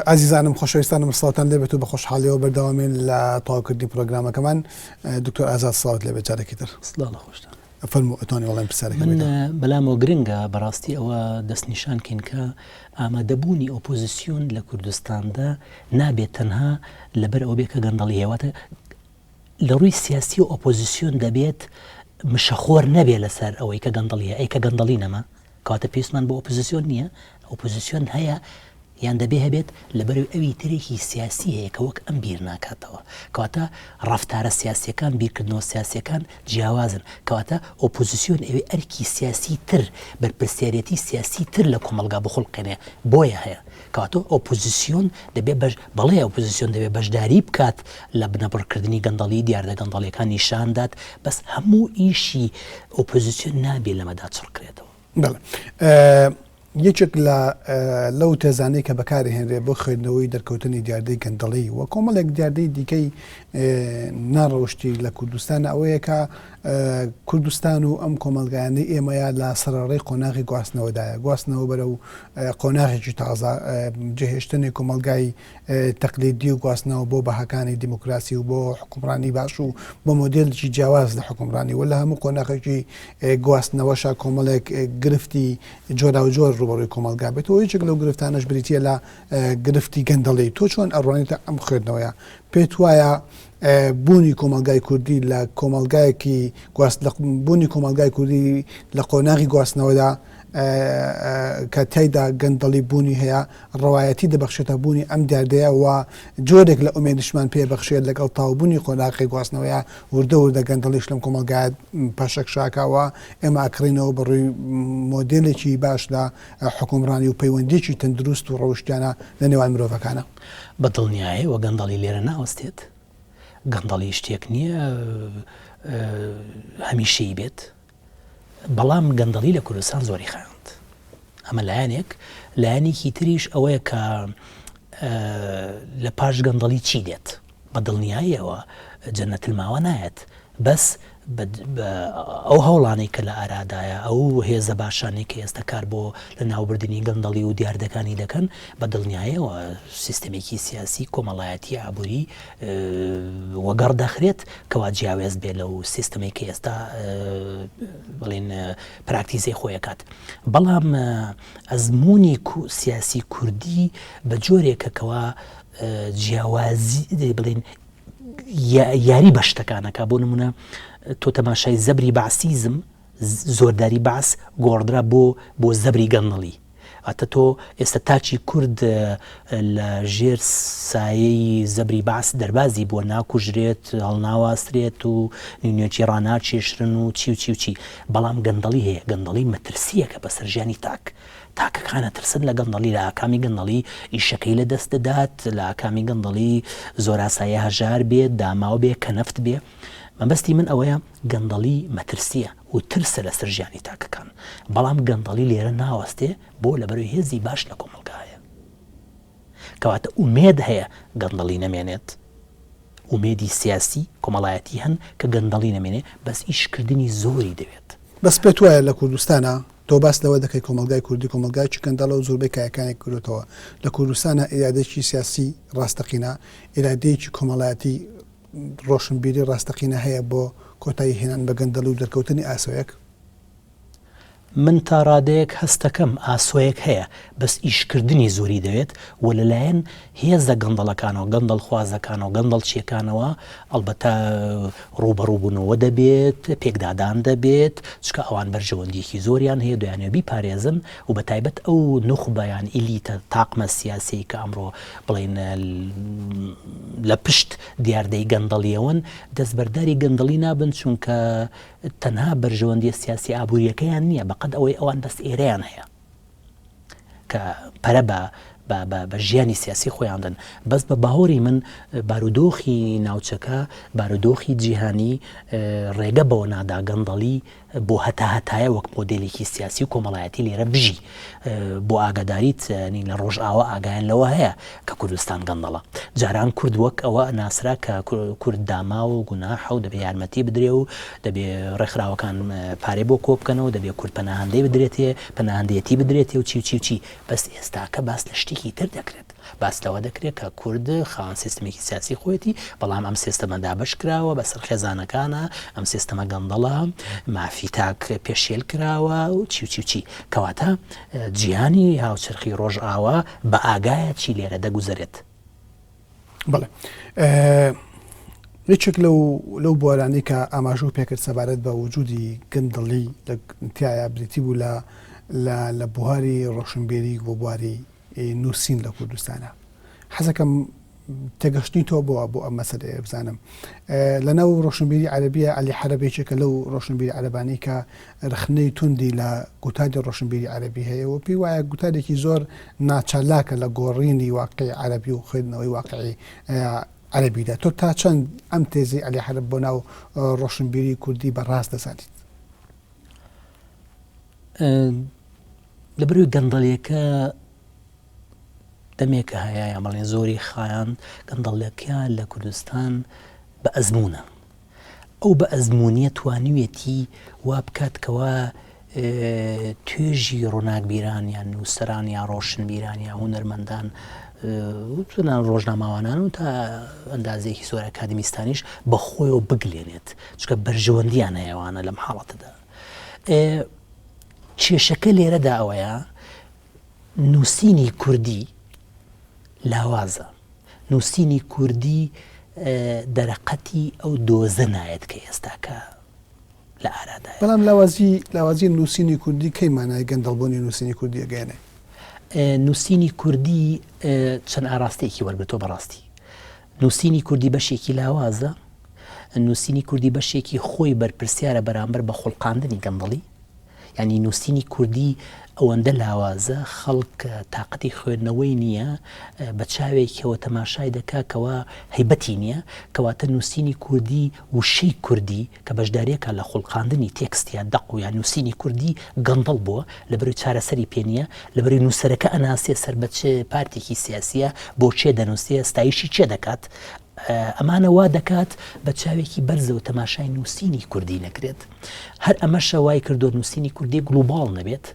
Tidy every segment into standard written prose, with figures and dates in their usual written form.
عزیزانم خۆشەویستانم سڵاتان لێبێت و بە خۆشحاڵیەوە بەردەوامین لە تەواوکردنی پرۆگرامەکەمان دکتۆر ئازاد سڵاوات لێبێت جارێکی تر. فەرموو ئەتوانی وەڵامی پرسیارەکە من بەلامەوە گرنگە بەڕاستی ئەوە دەستنیشانکەین کە ئامادەبوونی ئۆپۆزیسیۆن لە کوردستاندا نابێت تەنها لەبەر ئەوە بێت کە گەندەڵی هێواتە لە ڕووی سیاسی و ئۆپۆزیسیۆن دەبێت مشەخۆر نەبێت لەسەر ئەوەی کە گەندەڵیە ئەی کە گەندەڵی نەما کەواتە پێویستمان بۆ ئۆپۆزیسیۆن نییە ئۆپۆزیسیۆن هەیە یان دەبێ هەبێت لەبەر ئەوی ترێکی سیاسی هەیە کە وەک ئەم بیر ناکاتەوە کەواتە ڕەفتارە سیاسیەکان بیرکردنەوە سیاسیەکان جیاوازن کەواتە ئۆپۆزیسیۆن ئەوێ ئەرکی سیاسی تر بەرپرسیارەتی سیاسی تر لە کۆمەلگا بخڵقێنێ بۆیە هەیە کەواتە ئۆپۆزیسیۆن دەبێت بەڵێ ئۆپۆزیسیۆن دەبێت بەشداری بکات لە بنەبڕکردنی گەندەڵی دیاردە گەندەڵیەکان نیشاندات بەس هەموو ئیشی ئۆپۆزیسیۆن نابێت لەمەدا چڕکرێتەوە. یەکێک لەو تێزانەی کە بەکارهێنرێ بۆ خوێندنەوەی دەرکەوتنی دیاردەی گەندەڵی وە کۆمەڵێک دیاردەی دیکەی ناڕەوشتی لە کوردستانە ئەوەیە کە کوردستان و ئەم کۆمەلگایانەی ئێمەیە لە سەرڕێی قۆناغی گواستنەوەدایە گواستنەوە بەرەو قۆناغێکی تازە جێهێشتنی کۆمەلگای تەقلیدی و گواستنەوە بۆ بەهەکانی دیموکراسی و بۆ حکومڕانی باش و بۆ مۆدێلێکی جیاواز لە حکومڕانی و لە هەموو قۆناغێکی گواستنەوەشە کۆمەڵێک گرفتی جۆرا و جۆر ڕوبەڕووی کۆمەلگا بێتەوە یەکێک لەو گرفتانەش بریتە لە گرفتی گەندەڵی تۆ چۆن ئەڕوانیتە ئەم خوێندنەوەیە پێت وایە بوونی کۆمەلگای کوردی لە کۆمەلگایەکی بوونی کۆمەلگای کوردی لە قۆناغی گواستنەوەدا کە تایدا گەندەڵی بوونی هەیە ڕەوایەتی دەبەخشێتە بوونی ئەم دیاردەیە و جۆرێک لە ئومێدیشمان پێ بەخشێت لەگەڵ تاوبوونی قۆناغی گواستنەوەیە وردە وردە گەندەڵیش لەم کۆمەلگایە پاشەک شاکاوە ئێمە ئەکڕینەوە بەڕووی مۆدێلێکی باش لە حکومڕانی و پەیوەندیی تەندروست و ڕەوشتیانە لە نێوان مرۆڤەکانە بەدڵنیایە و گەندەڵی لێرە ناوەستێت گەندەڵی شتێک نییە هەمیشەی بێت بەڵام گەندەڵی لە کوردستان زۆری خایاند ئەمە لایەنێک لایەنێکی تریش ئەوەیە کە لە پاش گەندەڵی چی دێت بەدڵنیاییەوە جەنەتل ماوە نایەت بەس ئەو هەوڵانەی کە لە ئارادایە ئەو هێزە باشانەی کە ئێستا کار بۆ لە ناوبردننی گەندەڵی و دیاردەکانی دەکەن بە دڵنیایەوە سیستەمێکی سیاسی کۆمەڵایەتی ئابووری وەگەڕ دەخرێت کەوا جیاواز بێ لەو سیستەمەی کە ئێستا بڵێن پراکتیزەی خۆیەکات بەڵام ئەزمموی سیاسی کوردی بە جۆرێکە کەوا جیاوازی بڵێن یاری بە شتەکانەکە بۆ نمونە تۆ تەماشای زەبری باسیزم زۆرداری باس گۆڕدرا بۆ زەبری گەندەڵی ئەتە تۆ ئێستا تاچی کورد لە ژێر سایەی زەبری باس دەربازی بۆ ناکوژرێت هەڵناواسرێت و نوێنێکی ڕاناچێشرن و چی بەڵام گەندەڵی هەیە گەندەڵی مەترسیەکە بە سەرژیانی تاکەکانە ترسن لە گەندەڵی لە ئاکامی گەندەڵی ئیشەکەی لە دەست دەدات لە ئاکامی گەندەڵی زۆر ئاسایە هەژار بێت داماو بێ کە نەفت بێ مەبەستی من ئەوەیە گەندەڵی مەترسیە و ترسە لە سەرژیانی تاکەکان بەڵام گەندەڵی لێرە ناوەستێ بۆ لەبەروی هێزی باش لە کۆمەلگایە کەواتە ئومێد هەیە گەندەڵی نەمێنێت ئومێدی سیاسی کۆمەڵایەتی هەن کە گەندەڵی نەمێنێ بەس ئیشکردنی زۆری دەوێت بەس پێت وایە لە کوردستانە تۆ باس لەوە دەکەی کۆمەلگای کوردی کۆمەلگایکی گەندەڵە و زۆربەی کایەکانی کردوتەوە لە کوردستانە ئیرادێکی سیاسی ڕاستەقینە ئیرادەیەکی کۆمەڵایەتی ڕۆشنبیری ڕاستەقینە هەیە بۆ کۆتایی هێنان بە گەندەڵ و دەرکەوتنی ئاسۆیەک من تا ڕادەیەک هەستەکەم ئاسۆیەک هەیە بەس ئیشکردنی زۆری دەوێت و لەلایەن هێزە گەندەڵەکانەوە گەندەڵ خوازەکانەوە گەندەڵ چیەکانەوە ئەلبەتە ڕوبەڕووبوونەوە دەبێت پێکدادان دەبێت چکە ئەوان بەرژەوەندیەکی زۆریان هەیە دەیانێ بیپارێزن و بە تایبەت ئەو نخبەیان ئیلیتە تاقمە سیاسی کە ئەمڕۆ بڵێن لە پشت دیاردەی گەندەڵیەوەن دەستبەرداری گەندەڵی نابن چونکە تەنها بەرژەوەندی سیاسی ئابوووریەکەیان نییە بەقەت ئەوەی ئەوان بەس ئێرەیان هەیە کە پەرە بە ژیانی سیاسی خۆیاندن بەس بە باهۆری من بارودۆخی ناوچەکە بارودۆخی جیهانی ڕێگە بەوە نادا گەندەڵی بۆ هەتایە وەک مۆدێلێکی سیاسی و کۆمەڵایەتی لێرە بژی بۆ ئاگاداریت لە ڕۆژ ئاوە ئاگایان لەوە هەیە کە کوردستان گەندەڵە جاران کورد وەک ئەوە ناسرا کە کورد داما و گوناحە و دەبێ یارمەتی بدرێ و دەبێ ڕێکخراوەکان پارێ بۆ کۆ بکەنەوە دەبێ کورد پەناهەندەی بدرێتێ پەناهەندەیەتی بدرێتێ و چی بەس ئێستاکە باس لە شتێکی تر دەکرێت باس لەوە دەکرێت کە کورد خاوەن سیستمێکی سیاسی خۆیەتی بەڵام ئەم سیستەمە دابش کراوە بەسەر خێزانەکانە ئەم سیستەمە گەندەڵە مافی تاک پێشێل کراوە و چی کەواتە جیهانی هاوچرخی ڕۆژئاوا بە ئاگایە چی لێرە دەگوزارێت. بەڵێ هیچێک لەو بۆرانی کە ئاماژوو پێکرد سەبارەت بە وجودی گەندەڵی تایە بریتی بوو لە بواری ڕۆشنبیری و بواری نووسین لە کوردستانە. حەزەکەم تێگەشتنی تۆ بۆ ئەم مەسەلەیە بزانم لەناو ڕۆشنبیری عەرەبیە عەلی حەرەبێکێکە لەو ڕۆشنبیری عەرەبانی کە رخنەی توندی لە گوتاری ڕۆشنبیری عەرەبی هەیە و پێی وایە گوتارێکی زۆر ناچالاکە لە گۆڕینی واقعی عەرەبی و خوێندنەوەی واقعی عەرەبیدا. تۆ تا چەند ئەم تێزی عەلی حەرەب بۆ ناو ڕۆشنبیری کوردی بەڕاست دەزانیت؟ لەبەروی گەندەڵیەکە دەمێکە هەیە ئەمەڵێن زۆری خایان گەندەڵەکەیان لە کوردستان بە ئەزمونە. ئەو بە ئەزمونیە توانیوێتی وا بکاتکەوە توێژی ڕۆناکبیران یان نووسەران یا ڕۆشنبیران یا هونەرمەندان ڕۆژناماوانان و تا ئەندازێکی زۆر ئەکادمیستانیش بە خۆیەوە بگلێنێت چکە بەرژەوەندیان هەیەوانە لەم حاڵەتەدا. کێشەکە لێرەدا ئەوەیە نووسینی کوردی لاوازە، نووسینی کوردی دەرەقەتی ئەو دۆزە نایەت کە ئێستاکە لە ئارادایە. بەڵام لاوازی نووسینی کوردی کەی مانای گەندەڵبوونی نووسینی کوردی ئەگەێنێ؟ نووسینی کوردی چەند ئاراستەیەکی وەرگرتۆ بەڕاستی. نووسینی کوردی بەشێکی لاوازە، نووسینی کوردی بەشێکی خۆی بەرپرسیارە بەرامبەر بە خوڵقاندنی گەندەڵی. یعنی نووسینی کوردی ئەوەندە لاوازە خەڵک تااقەتی خوێندنەوەی نییە بە چاوێکەوە تەماشای دەکاکەوە هەیبەتی نییە کەواتە نووسینی کوردی وشەی کوردی کە بەشداریەکە لە خوڵقاندنی تێکستیان دەق و یان نووسینی کوردی گەندەڵ بووە لەبەروی چارەسەری پێ نییە لەبەروی نووسەرەکە ئەناسێ سەر بە چ پارتێکی سیاسیە بۆ چێ دەنووسێ ستایشی چێ دەکات ئەمانە وا دەکات بە چاوێکی بەرزە و تەماشای نووسینی کوردی نەکرێت. هەر ئەمەشە وای کردو نووسینی کوردی گلوباڵ نەبێت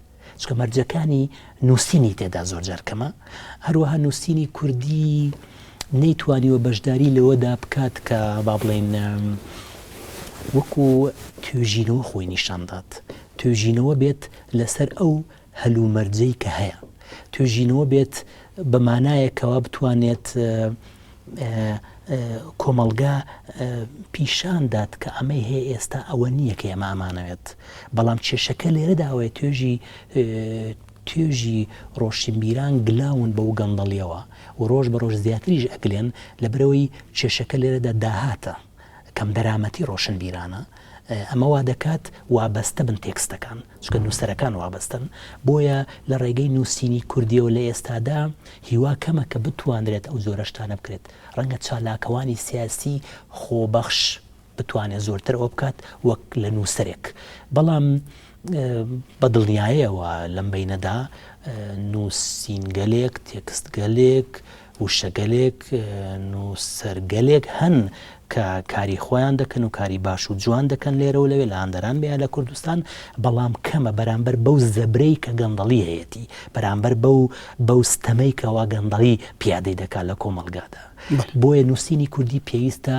چکە مەرجەکانی نووسینی تێدا زۆر جارکەمە. هەروەها نووسینی کوردی نەیتوانیوە بەشداری لەوەدا بکات کە با بڵێن وەکو توێژینەوە خۆی نیشاندات، توێژینەوە بێت لەسەر ئەو هەلومەرجەی کە هەیە، توێژینەوە بێت بە مانایەکەوە بتوانێت کۆمەڵگا پیشاندات کە ئەمەی هەیە ئێستا ئەوە نییە کە ئێمە ئەمانەوێت. بەڵام کێشەکە لێرەدا ئەوەیە توێژی ڕۆشنبیران گلاون بەو گەندەڵیەوە و ڕۆژ بە ڕۆژ زیاتریش ئەگلێن لەبرەوەی کێشەکە لێرەدا داهاتە کەم دەرامەتی ڕۆشنبیرانە. ئەمە وا دەکات وابەستە بن تێکستەکان چکە نووسەرەکان وابەستن. بۆیە لە ڕێگەی نووسینی کوردیەوە لە ئێستادا هیوا کەمە کە بتوانرێت ئەو زۆرەشتانە بکرێت. ڕەنگە چالاکەوانی سیاسی خۆبەخش بتوانێت زۆرتر ئەوە بکات وەک لە نووسەرێک. بەڵام بە دڵنیاییەوە لەم بینەدا نووسینگەلێک تێکستگەلێک وشەگەلێک نووسەرگەلێک هەن کە کاری خۆیان دەکەن و کاری باش و جوان دەکەن لێرە و لەوێ لە ئاندەران بێ لە کوردستان. بەڵام کەمە بەرامبەر بەو زەبرەی کە گەندەڵی هەیەی بەرامبەر بەو ستەمەی کەوا گەندەڵی پیادەی دەکات لە کۆمەڵگادا. بۆیە نووسینی کوردی پێویستە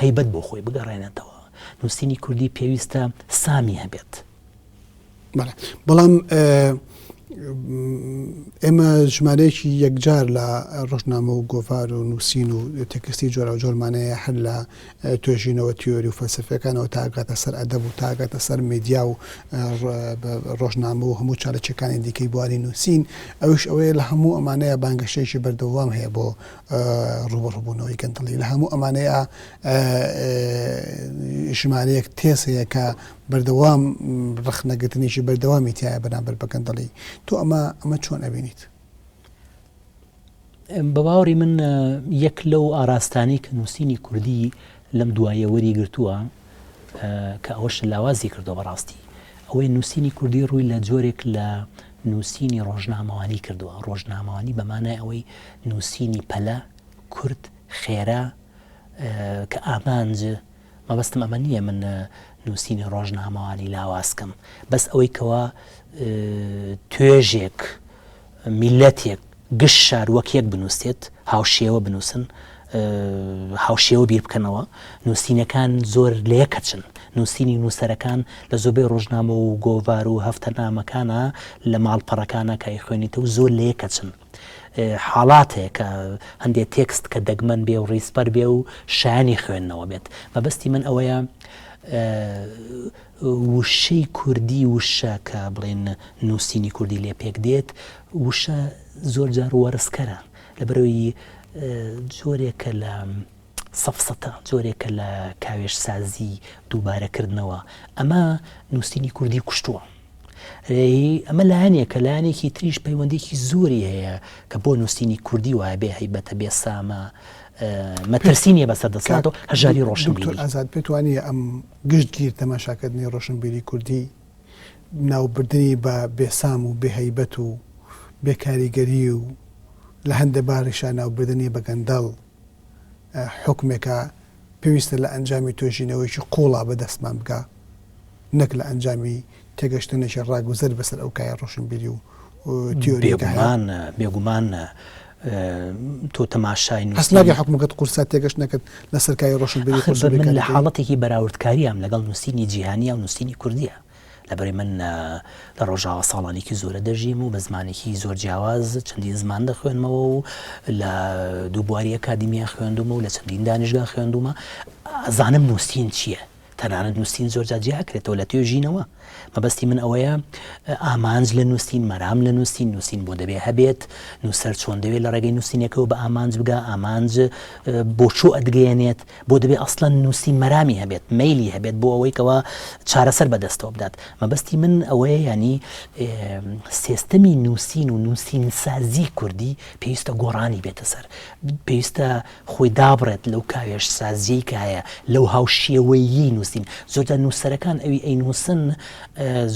هەیبەت بۆ خۆی بگەڕێنێتەوە، نووسینی کوردی پێویستە سامی هەبێت. بەڵام ئێمە ژمارەیەکی یەکجار لە ڕۆژنامە و گۆڤار و نووسین و تێکستی جۆرە و جۆرمانەیە هەر لە توێژینەوە تیۆری و فەلسفەکانەوە تاگاتە سەر ئەدەب و تاگاتە سەر مێدیا و ڕۆژنامە و هەموو چارەچەکانی دیکەی بواری نووسین. ئەوش ئەوەیە لە هەموو ئەمانەیە بانگەشەیەکی بەردەوام هەیە بۆ ڕوبەڕووبوونەوەی گەندەڵی. لە هەموو ئەمانەیە ژمارەیەک تێز هەیە کە بەردەوام ڕخنەگرتنیشی بەردەوامی تایە بەرامبەر بە گەندەڵی. تۆ ئەمە چۆن ئەبینیت؟ بە باوەڕی من یەک لەو ئاراستانی کە نووسینی کوردی لەم دوایە وەری گرتووە کە ئەوەش لاوازی کردو بەڕاستی ئەوەی نووسینی کوردی ڕووی لە جۆرێک لە نووسینی ڕۆژنامەوانی کردووە. ڕۆژنامەوانی بەمانای ئەوەی نووسینی پەلە کورد خێرا کە ئامانج مەبەستم ئەمە نییە من نووسینی ڕۆژنامەوانی لاوازکەم، بەس ئەوەی کەوا توێژێک میلەتێک گشت شار وەک یەک بنووسێت هاوشێوە بنووسن هاوشێوە بیر بکەنەوە نووسینەکان زۆر لەیەکەچن نووسینی نووسەرەکان لە زۆربەی ڕۆژنامە و گۆڤار و هەفتەنامەکانە لە ماڵپەڕەکانە کە خوێنیتەوە زۆر لەیەکەچن حاڵاتێک کە هەندێک تێکست کە دەگمەن بێ و ڕیسپەر بێ و شایانی خوێندنەوە بێت مەبەستی من ئەوەیە وشەی کوردی وشە کە بڵێن نووسینی کوردی لێ پێک دێت وشە زۆر جار وەرزکەرە لەبەرەوەی جۆرێکە لە سەفسەتە جۆرێکە لە کاوێش سازی دووبارەکردنەوە ئەمە نووسینی کوردی کوشتووە ئەمە لایەنێکە لایەنێکی تریش پەیوەندێکی زۆری هەیە کە بۆ نووسینی کوردی وایە بێ هەیبەتە بێ سامە مەترسینیە بەسەر دەسڵاتەوە هەژاری ڕۆشنبیری ئازاد پێت وانە ئەم گشتگیر تەماشاکردنی ڕۆشنبیری کوردی ناوبردننی بە بێسام و بێهەیبەت و بێکاریگەری و لە هەندێک باریشە ناوبردننی بە گەندەڵ حکمێکە پێویستە لە ئەنجامی تۆژینەوەیکی قوڵا بەدەستمان بگا نەک لە ئەنجامی تێگەشتنێکی ڕاگوزەر بەسەر ئەو کای ڕۆشنبیری و بێگومان تۆ تەماشای هەستناگە حکومەکەت قورسات تێگەشت نەکرد لە سەرکای ڕۆشنبیری من لە حاڵەتێکی بەراوردکاریام لەگەڵ نووسینی جیهانیە و نووسینی کوردیە لەبەرەی من لە ڕۆژاوە ساڵانێکی زۆرە دەژیم و بە زمانێکی زۆر جیاواز چەندین زمان دەخوێنمەوە و لە دووبواری ئەکادیمیا خوێندومە و لە چەندین دانیشگا خوێندومە ئەزانم نووسین چییە تەنانەت نووسین زۆر جیاکرێتەوە لە توێژینەوە مەبەستی من ئەوەیە ئامانج لە نووسین مەرام لە نووسین بۆ دەبێ هەبێت نووسەر چۆن دەوێت لە ڕێگەی نووسینەکەەوە بە ئامانج بگا ئامانج بۆ چوو ئەدگەیەنێت بۆ دەبێت ئەسڵەن نووسین مەرامی هەبێت مەیلی هەبێت بۆ ئەوەی کەەوە چارەسەر بەدەستەوە بدات مەبەستی من ئەوەیە ینی سیستەمی نووسین و نووسین سازی کوردی پێویستە گۆڕانی بێتە سەر پێویستە خۆی دابڕێت لەو کاوێش سازی کە هەیە لەو هاوشێوەیی نووسین زۆرجار نووسەرەکان ئەوی ئەینووسن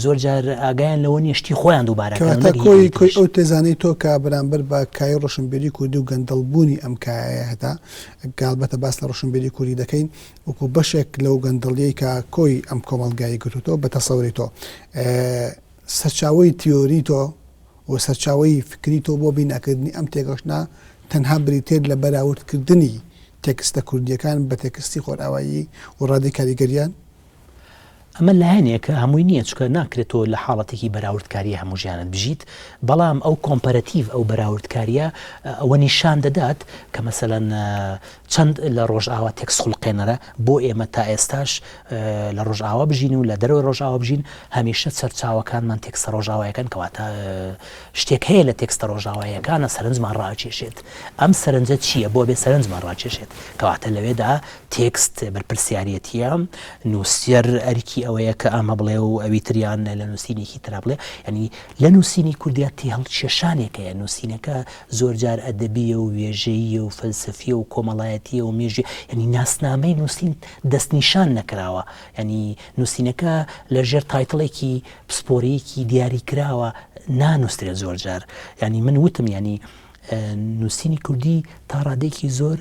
زۆر جار ئاگایان لەوە نیشتی خۆیان دووبارەکۆی ئەو تێزانەی تۆ کە بەرامبەر بە کای ڕۆشنبیری کوردی و گەندەڵبوونی ئەم کایە هەتا گالبەتە باس لە ڕۆشنبیری کوردی دەکەین وەکو بەشێک لەو گەندەڵیەی کە کۆی ئەم کۆمەڵگایی گرتوتەوە بە تەسەوری تۆ سەرچاوی تیۆری تۆ و سەرچاوی فکری تۆ بۆ بیناکردنی ئەم تێگەشتە تەنها بریتێت لە بەراوردکردنی تێکستە کوردیەکان بە تێکستی خۆراوایی و ڕادی کاریگەریان ئەمە لایەنێکە هەمووی نییە چکە ناکرێتەوە لە حاڵەتێکی بەراوردکاریە هەموو ژیانت بژیت بەڵام ئەو کۆمپەرەتیڤ ئەو بەراوردکاریە ئەوە نیشان دەدات کە مەسەلەن چەند لە ڕۆژئاوا تێکس خوڵقێنەرە بۆ ئێمە تا ئێستاش لە ڕۆژئاوا بژین و لە دەرەوەی ڕۆژئاوا بژین هەمیشە سەرچاوەکانمان تێکستە ڕۆژئاوایەکان کەواتە شتێک هەیە لە تێکستە ڕۆژئاوایەکانە سەرنجمان ڕاکێشێت ئەم سەرنجە چییە بۆ بێ سەرنجمان ڕاکێشێت کەواتە لەوێدا تێکست بەرپرسیارەتیە نووسەر ئەرکی ئەوەیە کە ئامە بڵێ و ئەوی تریان لە نووسینێکی ترا بڵێ ینی لە نووسینی کوردیاتی هەڵکێشانێکەیە نووسینەکە زۆر جار ئەدەبیە و وێژەیە و فەلسەفیە و کۆمەڵایەتیە و مێژی ینی ناسنامەی نووسین دەستنیشان نەکراوە ینی نووسینەکە لە ژێر تایتڵێکی پسپۆرەیەکی دیاری کراوە نانووسرێت زۆر جار ینی من وتم ینی نووسینی کوردی تا ڕادێکی زۆر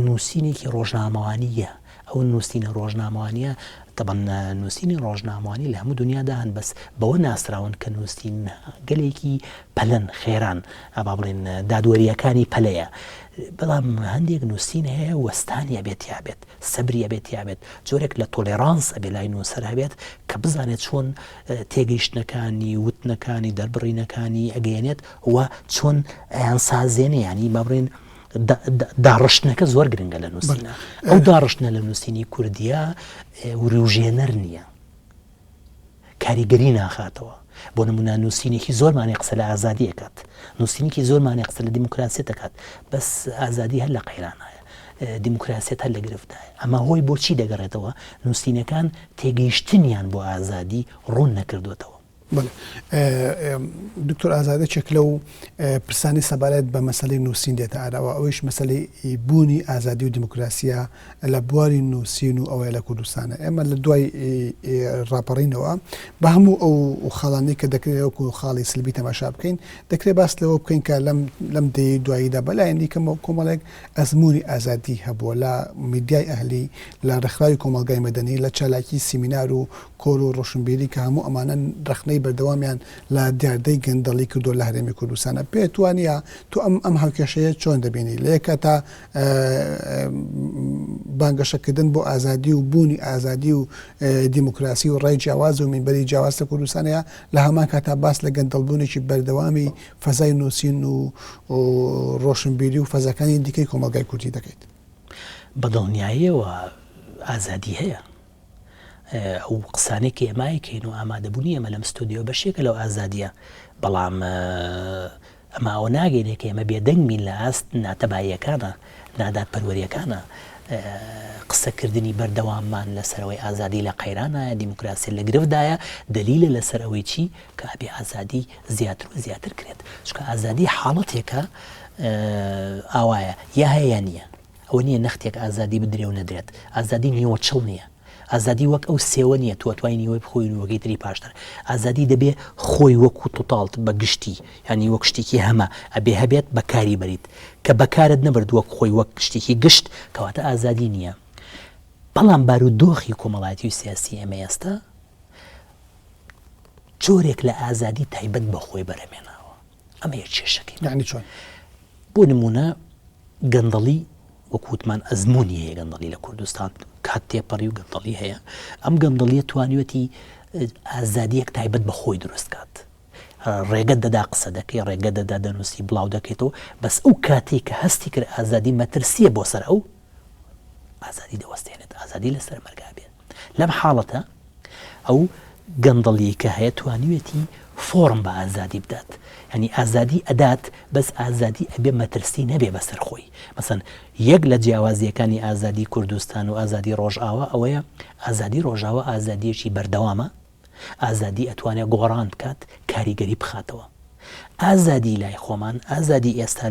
نووسینێکی ڕۆژنامەوانیە ئەو نووسینە ڕۆژنامەوانیە تەبەن نووسینی ڕۆژنامەوانی لە هەموو دنیادا هەن بەس بەوە ناسراون کە نووسین گەلێکی پەلەن خێران ئەبا بڵێن دادوەریەکانی پەلەیە بەڵام هەندێک نووسین هەیە وەستانیە بێت یابێت سەبریە بێت یابێت جۆرێک لە تۆلێرانس ئەبێ لای نووسەر هەبێت کە بزانێت چۆن تێگەیشتنەکانی وتنەکانی دەربڕینەکانی ئەگەیەنێت و چۆن ئەیان سازێنێ ینی بابڕێن داڕشتنەکە زۆر گرنگە لە نووسینە ئەو داڕشتنە لە نووسینی کوردیە وروژێنەر نییە کاریگەری ناخاتەوە بۆ نمونە نووسینێکی زۆرمانی قسە لە ئازادی دەکات نووسینێکی زۆرمانی قسە لە دیموکراسی دەکات بەس ئازادی هەر لە قەیرانایە دیموکراسیەت هەر لە گرفتایە ئەمە هۆی بۆچی دەگەڕێتەوە نووسینەکان تێگەیشتنیان بۆ ئازادی ڕوون نەکردوێتەوە دکتۆر ئازادە چێک لەو پرسانی سەبارەت بە مەسەلەی نووسین دێتە ئاراوە ئەوەیش مەسەلەی بوونی ئازادی و دیموکراسیە لە بواری نووسین و ئەوەیە لە کوردستانە ئێمە لە دوای ڕاپەڕینەوە بە هەموو ئەو خاڵانەی کە دەکرێت وەکو خاڵی سلبی تەماشا بکەین دەکرێت باس لەوە بکەین کە لەم دەی دواییدا بەلایەنی کەمە کۆمەڵێک ئەزمموی ئازادی هەبووە لە میدیای ئەهلی لە ڕێکخراوی کۆمەلگای مەدەنی لە چالاکی سیمینار و کۆر و ڕۆشنبیری کە هەموو ئەمانە ڕخنەی بەردەوامیان لە دیاردەی گەندەڵی کردو لە هەرێمی کوردستانە پێت وانە تو ئەم هاوکێشەیە چۆن دەبینی لەیەکە تا بانگەشەکردن بۆ ئازادی و بوونی ئازادی و دیموکراسی و ڕای جیاواز و مینبەری جیاواز لە کوردستانەیە لە هەمان کاتا باس لە گەندەڵبوونێکی بەردەوامی فەزای نووسین و ڕۆشنبیری و فەزەکانی دیکەی کۆمەلگای کوردی دەکەیت بەدڵنیاییەوە ئازادی هەیە ئەو قسانێکی ئێمایکەین و ئامادەبوونی ئەمە لەم ستودیۆ بەشێکە لەو ئازادیە بەڵام ئەمە ئەوە ناگەینێکە ئێمە بێدەنگمین لە ئاست ناتەباییەکانە نادات پەروەریەکانە قسەکردنی بەردەواممان لەسەرەوەی ئازادی لە قەیرانە دیموکراسی لە گرفتدایە دلیلە لەسەر ئەوەی چی کە ئەبێ ئازادی زیاتر و زیاتر کرێت چکە ئازادی حاڵەتێکە ئاوایە یا هەیە یا نییە ئەوە نییە نەختێک ئازادی بدرێ و نەدرێت ئازادی نیوە چڵ نییە ئازادی وەک ئەو سێوە نییە تۆ توانی نیوەی بخۆی وەگەی تری پاشتر ئازادی دەبێ خۆی وەکو توتاڵت بە گشتی ینی وەک شتێکی هەمە ئەبێ هەبێت بەکاری بەریت کە بەکارت نەبرد وەک خۆی وەک شتێکی گشت کەواتە ئازادی نییە بەڵام بارودۆخی کۆمەڵایەتی و سیاسی ئێمە ئێستا جۆرێک لە ئازادی تایبەت بە خۆی بەرەمێناوە ئەمە یەک کێشەکەی یعنی چۆن بۆ نمونە گەندەڵی وەکوتمان ئەزمموی هەیە گەندەڵی لە کوردستان کات تێپەڕی و گەندەڵی هەیە ئەم گەندەڵیە توانیوەتی ئازادیەک تایبەت بە خۆی دروست کات ڕێگەت دەدا قسە دەکەی ڕێگە دەدا دەنووسی بڵاو دەکەیتەوە بەس ئەو کاتێک کە هەستی کرد ئازادی مەترسیە بۆ سەر ئەو ئازادی دەوەستێنێت ئازادی لەسەر مەرگا بێت لەم حاڵەتە ئەو گەندەڵی کە هەیە توانیوێتی فۆرم بە ئازادی بدات ینی ئازادی ئەدات بەس ئازادی ئەبێ مەترسی نەبێ بەسەر خۆی مەسەن یەک لە جیاوازیەکانی ئازادی کوردستان و ئازادی ڕۆژئاوا ئەوەیە ئازادی ڕۆژئاوا ئازادیەکی بەردەوامە ئازادی ئەتوانێت گۆڕان بکات کاریگەری بخاتەوە ئازادی لای خۆمان ئازادی ئێستا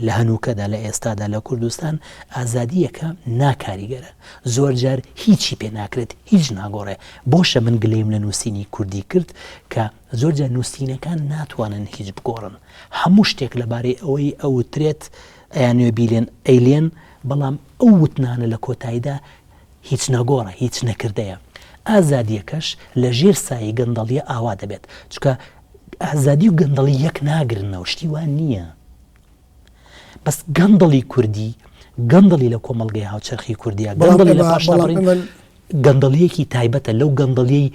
لە هەنووکەدا لە ئێستادا لە کوردستان ئازادیەکە ناکاریگەرە زۆر جار هیچی پێ ناکرێت هیچ ناگۆڕێ بۆشە من گلەیم لە نووسینی کوردی کرد کە زۆر جار نووسینەکان ناتوانن هیچ بگۆڕن هەموو شتێک لەبارەی ئەوەی ئەوترێت ئەیانوێ بیلێن ئەیلێن بەڵام ئەو وتنانە لە کۆتاییدا هیچ نەگۆڕە هیچ نەکردەیە ئازادیەکەش لە ژێر سایی گەندەڵیە ئاوا دەبێت چکە ئازادی و گەندەڵی یەک ناگرنەوە شتی وان نییە بەس گەندەڵی کوردی گەندەڵی لە کۆمەڵگەی هاوچەرخی کوردیە گەندەڵی لە پاشناڕی گەندەڵیەکی تایبەتە لەو گەندەڵیەی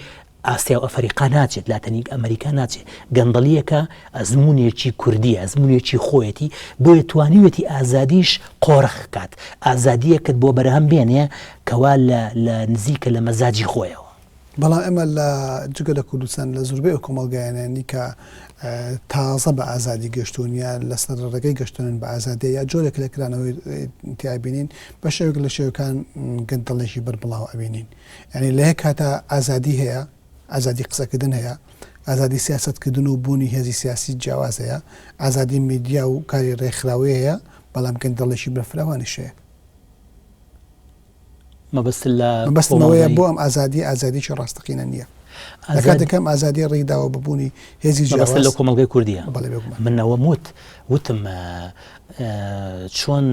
ئاسیا و ئەفریقا ناچێت لاتەنی ئەمریکا ناچێت گەندەڵیەکە ئەزمموونێکی کوردی ئەزمموونێکی خۆیەتی بۆیە توانیوێتی ئازادیش قۆڕخ کات ئازادیەکەت بۆ بەرهەم بێنێ کەوا لە نزیکە لە مەزاجی خۆیەوە بەڵام ئەمە لە جگە لە کوردستان لە زۆربەی ئەو کۆمەڵگایانانی کە تازە بە ئازادی گەشتون یا لەسەر ڕێگەی گەشتن بە ئازادی یا جۆرێک لە کرانەوەی تیابینین بە شێوێک لە شێوەکان گەندەڵێکی بەربڵاو ئەبینین یعنی لە هەیە کاتە ئازادی هەیە ئازادی قسەکردن هەیە ئازادی سیاستکردن و بوونی هێزی سیاسی جیاواز هەیە ئازادی میدیا و کاری ڕێکخراوی هەیە بەڵام گەندەڵێکی بەرفراوانیش هەیە مەبەستمەوەیە بۆ ئەم ئازادیی ڕاستەقینە نییە لە کاتێکم ئازادی ڕێداوە ببوونی هێزی جیاواز لە کۆمەڵگەی کوردیە منەوە وتم چۆن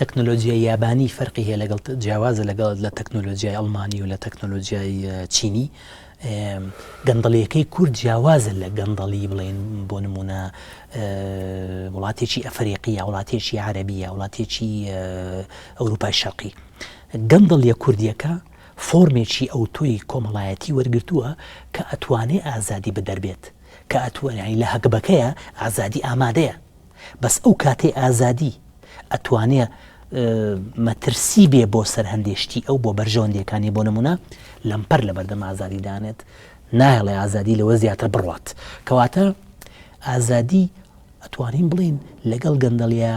تەکنۆلۆژیای یابانی فەرقی هەیە لەگەڵ جیاوازە لەگەڵ لە تەکنۆلۆژیای ئەڵمانی و لە تەکنۆلۆژیای چینی گەندەڵیەکەی کورد جیاوازە لە گەندەڵی بڵێن بۆ نمونە وڵاتێکی ئەفریقیە وڵاتێکی عەرەبیە وڵاتێکی ئەوروپای شەرقی گەندەڵیە کوردیەکە فۆرمێکی ئەوتۆی کۆمەڵایەتی وەرگرتووە کە ئەتوانێ ئازادی بدەربێت کە ئەتوانانی لە هەگبەکەیە ئازادی ئامادەیە بەس ئەو کاتێ ئازادی ئەتوانێ مەترسی بێ بۆ سەر هەندێشتی ئەو بۆ بەرژەوەندیەکانی بۆ نمونە لەمپەر لە بەردەم ئازادی دانێت نایڵێ ئازادی لەوە زیاتر بڕوات کەواتە ئازادی ئەتوانین بڵین لەگەڵ گەندەڵیە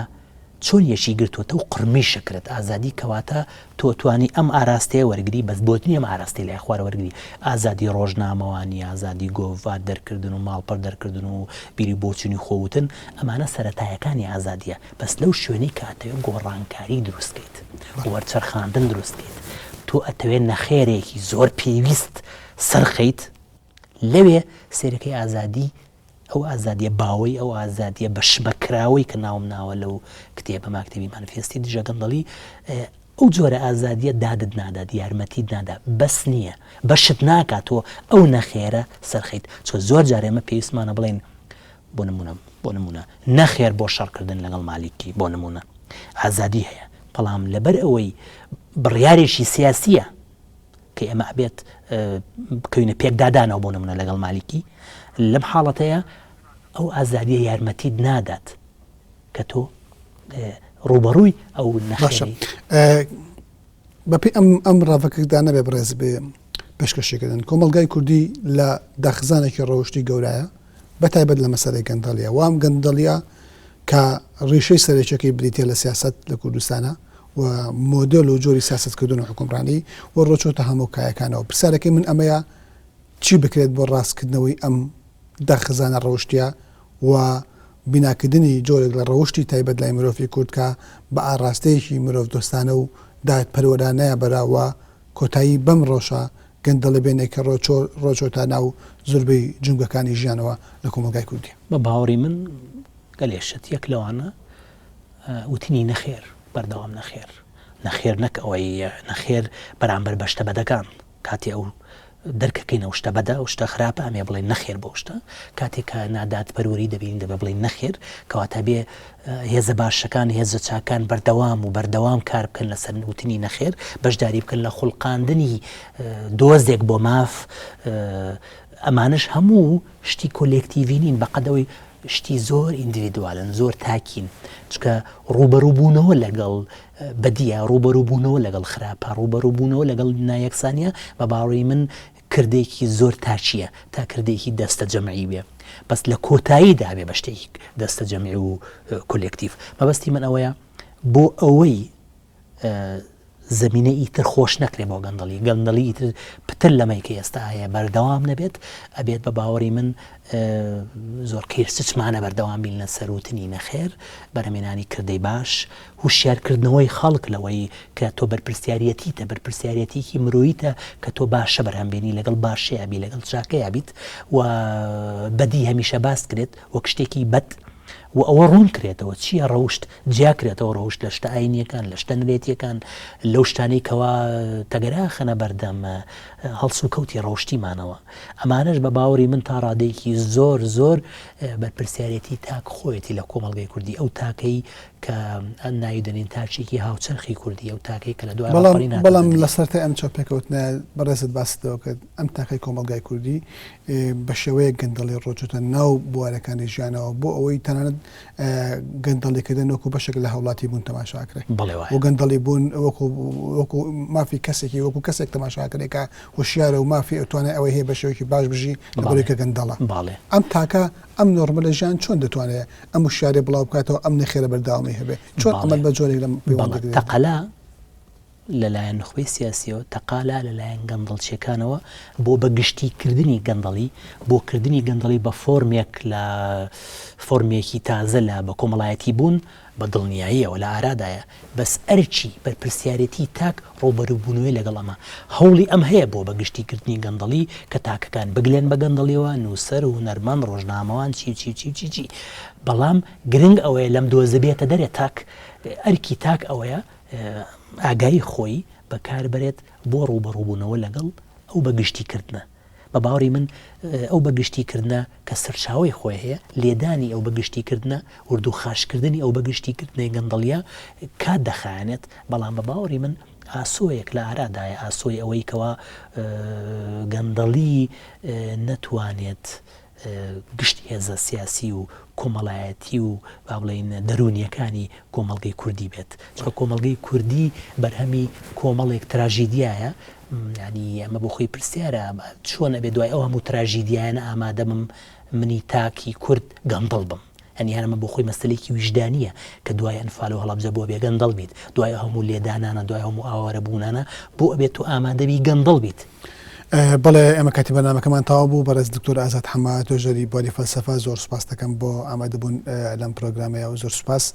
چۆن یەشی گرتووەتە و قڕمی شکرت ئازادی کەواتە تۆ توانی ئەم ئاراستەیە وەرگری بەس بۆت نیە ئەم ئاراستی لای خوارە وەرگری ئازادی ڕۆژنامەوانی ئازادی گۆڤات دەرکردن و ماڵپەر دەرکردن و بیری بۆچوونی خۆوتن ئەمانە سەرەتایەکانی ئازادیە بەس لەو شوێنەی کاتەوە گۆڕانکاری دروستکەیت وەرچەرخاندن دروستکەیت تۆ ئەتەوێت نەخێرێکی زۆر پێویست سەرخەیت لەوێ سێرەکەی ئازادی ئەو ئازادیە باوەی ئەو ئازادیە بەشبەکراوەی کە ناوم ناوە لەو کتێبە ماکتێبی مانفێستی دژە گەندەڵی ئەو جۆرە ئازادیە دادت نادات یارمەتیت نادا بەس نییە بەشت ناکاتەوە ئەو نەخێرە سەرخیت چۆ زۆر جار ئێمە پێویستمانە بڵێن بۆ نمونە نەخێر بۆ شەڕکردن لەگەڵ مالیکی بۆ نمونە ئازادی هەیە بەڵام لەبەر ئەوەی بڕیارێکی سیاسیە کە ئێمە ئەبێت بکەوینە پێکدادانەوە بۆ نمونە لەگەڵ مالیکی لەم حاڵەتەیە ئەو ئازادیە یارمەتیت نادات کە تۆ ڕوبەڕووی ئەو نەخێری بەپێی ئەم ڕاوەکەدا نەبێ بڕێز بێ پێشکەشیکردن کۆمەلگای کوردی لە داخزانێکی ڕەوشتی گەورایە بەتایبەت لە مەسەلەی گەندەڵیە وام گەندەڵیە کە ڕیشەی سەرێکەکەی بریتە لە سیاست لە کوردستانە و مۆدل و جۆری سیاستکردن و حکومڕانی و ڕۆچۆتە هەموو کایەکانەوە پرسیارەکەی من ئەمەیە چی بکرێت بۆ ڕاستکردنەوەی ئەم داخزانە ڕەوشتیە و بیناکردنی جۆرێک لە ڕەوشتی تایبەت لای مرۆڤی کورد کە بە ئاڕاستەیەکی مرۆڤ دۆستانە و دایت پەروەرانەیە بەراوە کۆتایی بەم ڕۆژە گەندەڵی بێنێک کە ڕۆچۆتە ناو زۆربەی جنگەکانی ژیانەوە لە کۆمەلگای کوردی بە باوەڕی من گەلێشت یەک لەوانە وتنی نەخێر بەردەوام نەخێر نەک ئەوەی نەخێر بەرامبەر بە شتە بەدەکان کاتی ئەو دەرکەکەین ئەو شتە بەدە ئەو شتە خراپە ئەمێ بڵێن نەخێر بۆ شتە کاتێک کە نادات پەروەری دەبین دەبێ بڵێن نەخێر کەواتە بێ هێزە باشەکان هێزە چاکان بەردەوام کار بکەن لەسەر وتنی نەخێر بەشداری بکەن لە خوڵقاندنی دۆزێک بۆ ماف ئەمانش هەموو شتی کۆلێکتیڤی نین بەقەدەوەی شتی زۆر ئیندیڤیدوالن زۆر تاکین چکە ڕوبەڕووبوونەوە لەگەڵ بەدیە ڕوبەڕووبوونەوە لەگەڵ خراپە ڕوبەڕووبوونەوە لەگەڵ نایەکسانیە بە باوەڕی من کردێکی زۆر تاچیە تا کردێکی دەستە جەمعی بێ بەس لە کۆتاییدا بێ بە شتێکی دەستە جەمعی و کۆلێکتیڤ مەبەستی من ئەوەیە بۆ ئەوەی زمینە ئیتر خۆش نەکرێ بۆ گەندەڵی ئیتر پتر لەمەی کە ئێستا هەیە بەردەوام نەبێت ئەبێت بە باوەڕی من زۆر کێرسچمانە بەردەوام بین لە سەروتنی نەخێر بەرەمێنانی کردەی باش هوشیارکردنەوەی خەڵک لەوەی کە تۆ بەرپرسیارەتیتە بەرپرسیارەتێکی مرۆییتە کە تۆ باشە بەرهەمبێنی لەگەڵ باشەیە بی لەگەڵ چاکەیە بیت و بەدی هەمیشە باس کرێت وەک شتێکی بەد و ئەوە ڕوون کرێتەوە چییە ڕەوشت جیاکرێتەوە ڕەوشت لە شتە ئاینیەکان لە شتە نرێتیەکان لەو شتانەی کەوا تەگەرا خەنە بەردەم هەڵسو کەوتی ڕەوشتیمانەوە ئەمانش بە باوەڕی من تا ڕادەیەکی زۆر بەرپرسیارەتی تاک خۆیەتی لە کۆمەڵگەی کوردی ئەو تاکەی کە ناویدەنین تاچێکی هاوچەرخی کوردی ئەو تاکەی کە لە دوای بەڵام لەسەرتای ئەم چۆپێکەوتنە بەڕێزت باستەوە کرد ئەم تاکەی کۆمەڵگای کوردی بە شێوەیە گەندەڵی ڕۆچۆتە ناو بوارەکانی ژیانەوە بۆ ئەوەی تەنانەت گەندەڵیکردن وەکو بەشێک لە هەوڵاتی بوون تەماشاکرێت و گەندەڵی بوون وەکو مافی کەسێکی وەکو کەسێک تەماشاکرێکە هوشیارە و مافی ئەتوانێت ئەوەی هەیە بە شێوەیەکی باش بژی لەبەرێکە گەندەڵە ئەم تاکە ئەم نۆرمەلە ژیان چۆن دەتوانێت ئەم وشیارێ بڵاو بکاتەوە ئەم نەخێرە بەرداوامی هەبێ چۆن ئەمەد بە جۆرێک لەم تەقەلا لەلایەن نخبەی سیاسیەوە تەقالا لەلایەن گەندەڵچیەکانەوە بۆ بەگشتیکردنی گەندەڵی بۆ کردنی گەندەڵی بە فۆرمێک لە فۆرمێکی تازە لە بە کۆمەڵایەتی بوون بە دڵنیاییەوە لە ئارادایە بەس ئەرچی بەرپرسیارەتی تاک ڕۆبەروبوونەوەی لەگەڵ ئەمە هەوڵی ئەم هەیە بۆ بەگشتیکردنی گەندەڵی کە تاکەکان بگلێن بە گەندەڵیەوە نووسەر و هونەرمەند ڕۆژنامەوان چی بەڵام گرنگ ئەوەیە لەم دۆزە بێتە دەرێت تاک ئەرکی تاک ئەوەیە ئاگایی خۆی بەکاربرێت بۆ ڕوبەڕووبوونەوە لەگەڵ ئەو بەگشتیکردنە بە باوەڕی من ئەو بەگشتیکردنە کە سەرچاوی خۆی هەیە لێدانی ئەو بەگشتیکردنە وردو خاشکردنی ئەو بەگشتیکردنی گەندەڵیە کات دەخایەنێت بەڵام بە باوەڕی من ئاسۆیەک لە ئارادایە ئاسۆی ئەوەی کەوا گەندەڵی نەتوانێت گشتی هێزە سیاسی و کۆمەڵایەتی و با بڵێن دەرونیەکانی کۆمەڵگەی کوردی بێت چکە کۆمەڵگەی کوردی بەرهەمی کۆمەڵێک تراژیدیایە ینی ئەمە بۆ خۆی پرسیارە چۆن ئەبێ دوای ئەو هەموو تراژیدیانە ئامادە بم منی تاکی کورد گەندەڵ بم ئەنی هەرمە بۆ خۆی مەسلێکی ویژدانیە کە دوای ئەنفال و هەڵەبجە بۆ بێ گەندەڵ بیت دوای هەموو لێدانانە دوای هەموو ئاوارە بوونانە بۆ ئەبێت و ئامادەبی گەندەڵ بیت بەڵێ ئێمە کاتی بەنامەکەمان تاوا بوو بەڕێز دکتۆر ئازاد حەما تۆژەری بۆری فەلسەفە زۆر سوپاس دەکەم بۆ ئامادەبوون لەم پرۆگرامەیە و زۆر سوپاس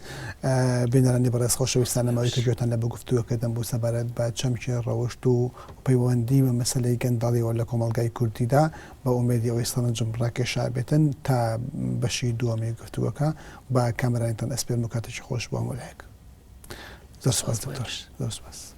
بینەرانی بەڕێز خۆشەویستانەمەوەی کە گوێتان لە بە گفتووەکەدەم بوو سەبارەت بە چەمکی ڕەوشت و پەیوەندی بە مەسەلەی گەندەڵیەوە لە کۆمەڵگای کوردیدا بە ئومێدی ئەوەی سەرنجم ڕاکێشا بێتن تا بەشی دووەمی گفتووەکە بە کامەرانتان ئەسپێرم و کاتێکی خۆش بۆ هەموو لایەک زۆر سوپاس دکتۆر زۆر سوپاس